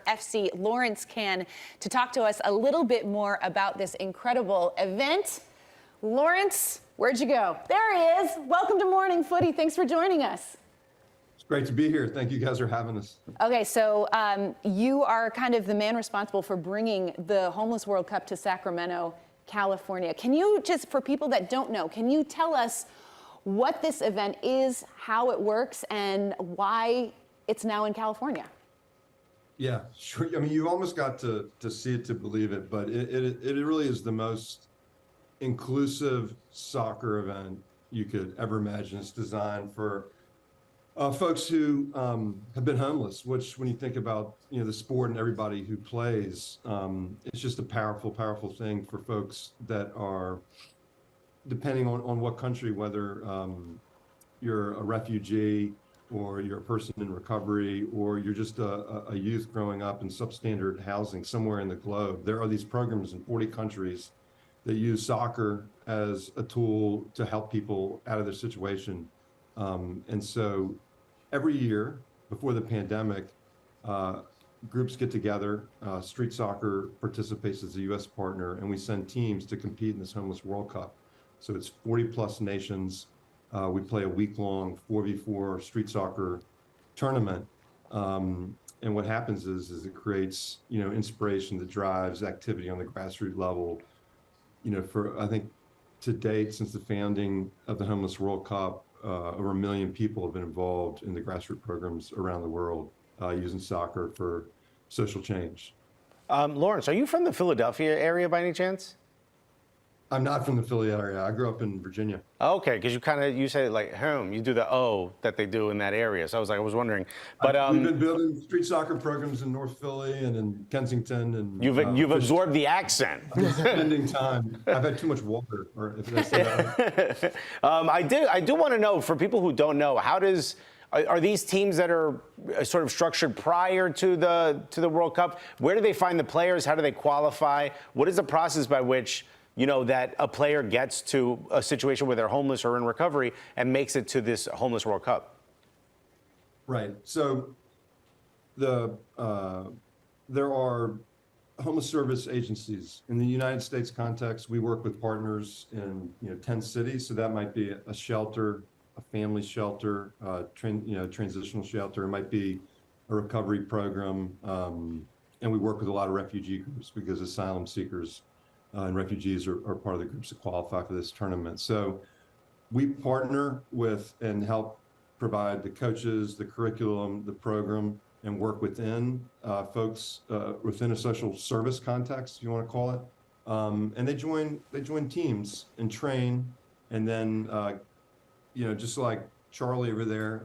FC Lawrence Cann to talk to us a little bit more about this incredible event. Lawrence, where'd you go? There he is. Welcome to Morning Footy. Thanks for joining us. It's great to be here. Thank you guys for having us. Okay, so you are kind of the man responsible for bringing the Homeless World Cup to Sacramento, California. Can you just, for people that don't know, can you tell us what this event is, how it works, and why it's now in California? Yeah, sure. I mean, you almost got to see it to believe it, but it really is the most inclusive soccer event you could ever imagine. It's designed for folks who have been homeless, which when you think about, the sport and everybody who plays, it's just a powerful, powerful thing for folks that are, depending on what country, whether you're a refugee, or you're a person in recovery, or you're just a youth growing up in substandard housing somewhere in the globe. There are these programs in 40 countries that use soccer as a tool to help people out of their situation. And so every year before the pandemic, groups get together, Street Soccer participates as a US partner, and we send teams to compete in this Homeless World Cup. So it's 40 plus nations. We play a week-long 4v4 street soccer tournament. And what happens is it creates, inspiration that drives activity on the grassroots level. For, I think, to date, since the founding of the Homeless World Cup, over 1 million people have been involved in the grassroots programs around the world using soccer for social change. Lawrence, are you from the Philadelphia area by any chance? I'm not from the Philly area. I grew up in Virginia. Okay, because you say it like home. You do the O that they do in that area. So I was wondering. But we've been building street soccer programs in North Philly and in Kensington, and you've absorbed the accent. Spending time. I've had too much water. Or if I say that. I do want to know, for people who don't know, are these teams that are sort of structured prior to the World Cup? Where do they find the players? How do they qualify? What is the process by which that a player gets to a situation where they're homeless or in recovery and makes it to this Homeless World Cup? Right. So there are homeless service agencies. In the United States context, we work with partners in 10 cities. So that might be a shelter, a family shelter, transitional shelter. It might be a recovery program. And we work with a lot of refugee groups because asylum seekers and refugees are part of the groups that qualify for this tournament. So we partner with and help provide the coaches, the curriculum, the program, and work within folks within a social service context, if you want to call it. And they join teams and train, and then just like Charlie over there,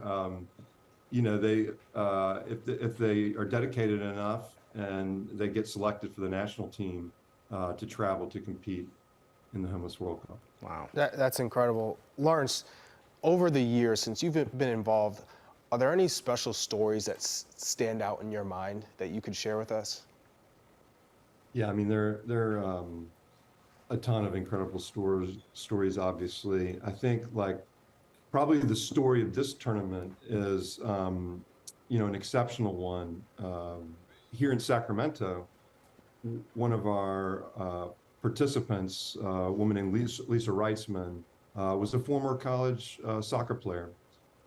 if they are dedicated enough and they get selected for the national team, to travel to compete in the Homeless World Cup. Wow. That's incredible. Lawrence, over the years since you've been involved, are there any special stories that stand out in your mind that you could share with us? Yeah, I mean, there are a ton of incredible stories, obviously. I think, probably the story of this tournament is, an exceptional one. Here in Sacramento, one of our participants, a woman named Lisa Reitzman, was a former college soccer player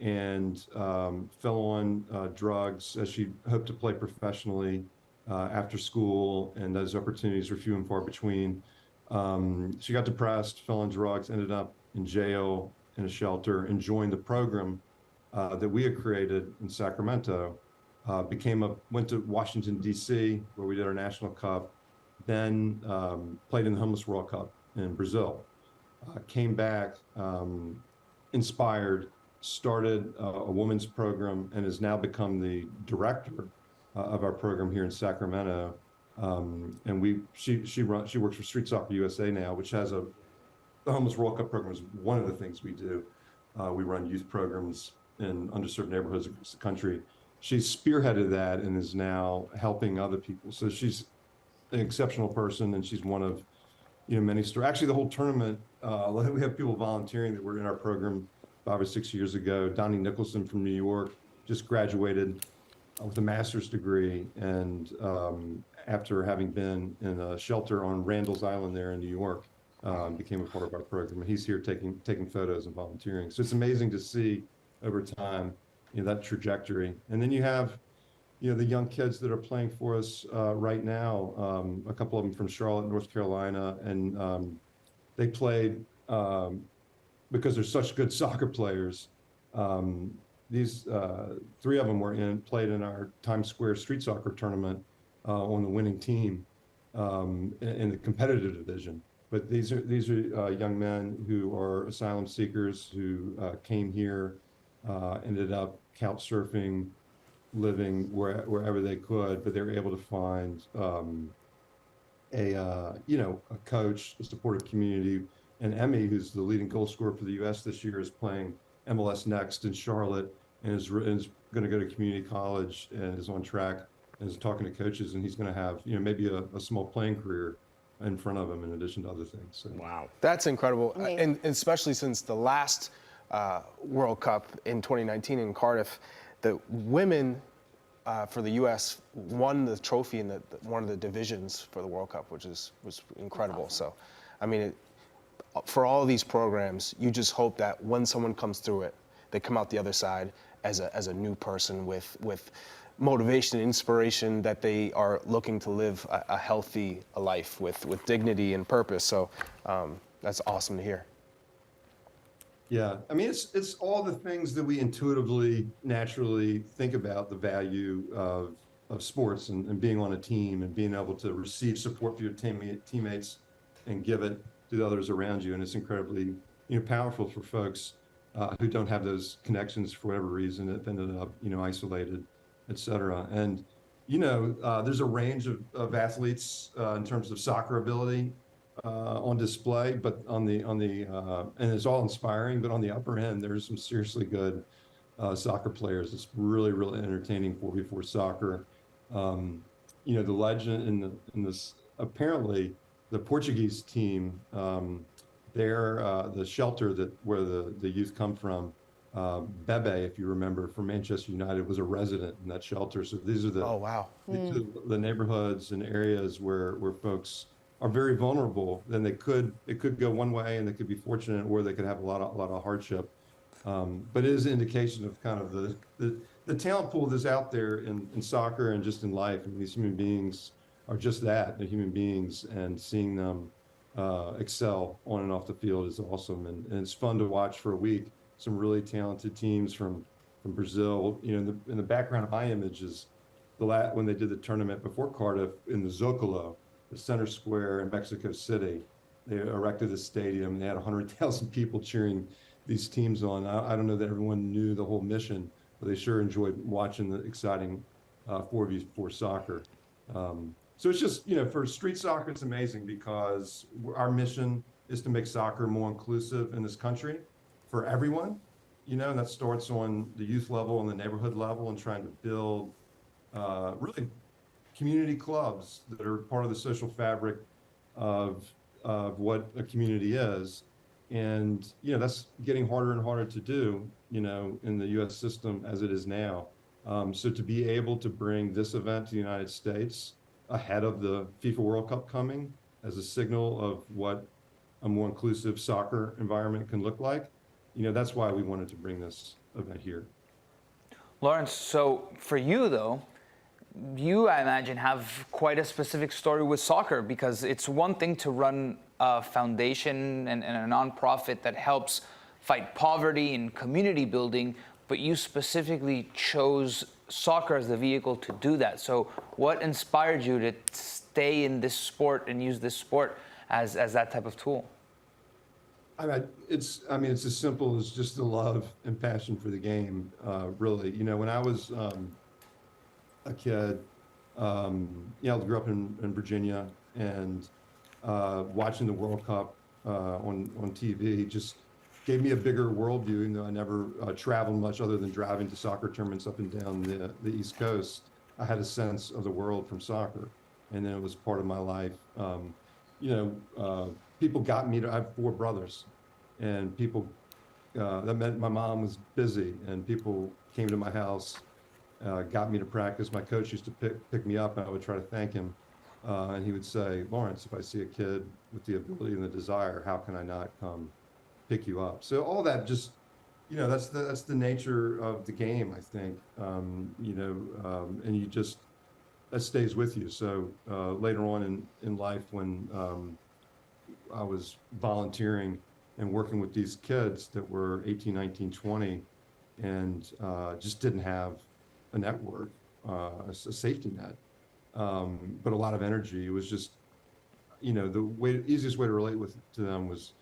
and fell on drugs as she hoped to play professionally after school, and those opportunities were few and far between. She got depressed, fell on drugs, ended up in jail in a shelter, and joined the program that we had created in Sacramento. Went to Washington, D.C., where we did our National Cup, then played in the Homeless World Cup in Brazil. Came back, inspired, started a women's program, and has now become the director of our program here in Sacramento. And she works for Street Soccer USA now, which has the Homeless World Cup program is one of the things we do. We run youth programs in underserved neighborhoods across the country. She's spearheaded that and is now helping other people. So she's an exceptional person, and she's one of many stories. Actually, the whole tournament, we have people volunteering that were in our program 5 or 6 years ago. Donnie Nicholson from New York just graduated with a master's degree, and after having been in a shelter on Randall's Island there in New York, became a part of our program. And he's here taking photos and volunteering. So it's amazing to see over time, that trajectory. And then you have, the young kids that are playing for us right now. A couple of them from Charlotte, North Carolina, and they played because they're such good soccer players. These 3 of them played in our Times Square street soccer tournament on the winning team in the competitive division. But these are young men who are asylum seekers who came here, ended up couch surfing, living wherever they could, but they were able to find a coach, a supportive community. And Emmy, who's the leading goal scorer for the U.S. this year, is playing MLS Next in Charlotte, and is going to go to community college, and is on track, and is talking to coaches, and he's going to have maybe a small playing career in front of him in addition to other things. So. Wow, that's incredible, and especially since the last World Cup in 2019 in Cardiff, the women for the U.S. won the trophy in one of the divisions for the World Cup, which was incredible. Awesome. So, I mean, for all of these programs, you just hope that when someone comes through it, they come out the other side as a new person with motivation and inspiration, that they are looking to live a healthy life with dignity and purpose. So that's awesome to hear. Yeah, I mean, it's all the things that we intuitively, naturally think about the value of sports and being on a team and being able to receive support from your teammates and give it to the others around you. And it's incredibly, powerful for folks who don't have those connections for whatever reason, that ended up, isolated, et cetera. And, there's a range of athletes in terms of soccer ability on display, but on the and it's all inspiring, but on the upper end, there's some seriously good soccer players. It's really, really entertaining 4v4 soccer. The legend in this, apparently the Portuguese team, they're the shelter where the youth come from. Bebe, if you remember, from Manchester United, was a resident in that shelter. So these are the neighborhoods and areas where folks are very vulnerable. Then it could go one way, and they could be fortunate, or they could have a lot of hardship. But it is an indication of kind of the talent pool that's out there in soccer and just in life. And these human beings are just that, they're human beings, and seeing them excel on and off the field is awesome. And it's fun to watch for a week. Some really talented teams from Brazil. In the background of my image is when they did the tournament before Cardiff in the Zocalo, the center square in Mexico City. They erected a stadium, and they had 100,000 people cheering these teams on. I don't know that everyone knew the whole mission, but they sure enjoyed watching the exciting 4v4 soccer. So it's just, for street soccer, it's amazing because our mission is to make soccer more inclusive in this country for everyone, and that starts on the youth level and the neighborhood level, and trying to build really community clubs that are part of the social fabric of what a community is. And, that's getting harder and harder to do, in the U.S. system as it is now. So to be able to bring this event to the United States ahead of the FIFA World Cup coming as a signal of what a more inclusive soccer environment can look like, that's why we wanted to bring this event here. Lawrence, so for you, though, you, I imagine, have quite a specific story with soccer, because it's one thing to run a foundation and a nonprofit that helps fight poverty and community building, but you specifically chose soccer as the vehicle to do that. So what inspired you to stay in this sport and use this sport as that type of tool? It's as simple as just the love and passion for the game, really. When I was a kid, I grew up in Virginia, and watching the World Cup on TV just gave me a bigger worldview, even though I never traveled much other than driving to soccer tournaments up and down the East Coast. I had a sense of the world from soccer, and then it was part of my life. People got me I have 4 brothers, and people, that meant my mom was busy, and people came to my house got me to practice. My coach used to pick me up, and I would try to thank him. And he would say, Lawrence, if I see a kid with the ability and the desire, how can I not come pick you up? So all that just, that's the nature of the game, I think, and you just, that stays with you. So later on in life, when I was volunteering and working with these kids that were 18, 19, 20, and just didn't have a network, a safety net, but a lot of energy. It was just, the easiest way to relate to them was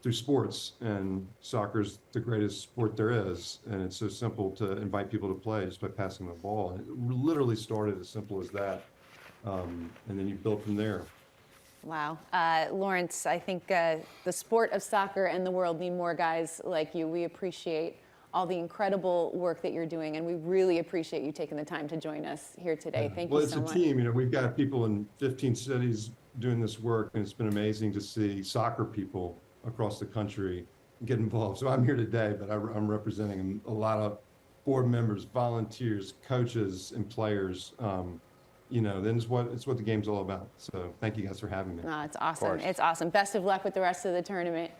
through sports, and soccer's the greatest sport there is, and it's so simple to invite people to play just by passing the ball. And it literally started as simple as that, and then you build from there. Wow. Lawrence, I think the sport of soccer and the world need more guys like you. We appreciate all the incredible work that you're doing, and we really appreciate you taking the time to join us here today. Thank you so much. Well, it's a team. We've got people in 15 cities doing this work, and it's been amazing to see soccer people across the country get involved. So I'm here today, but I'm representing a lot of board members, volunteers, coaches, and players. Then it's what the game's all about. So thank you guys for having me. It's awesome. It's awesome. Best of luck with the rest of the tournament.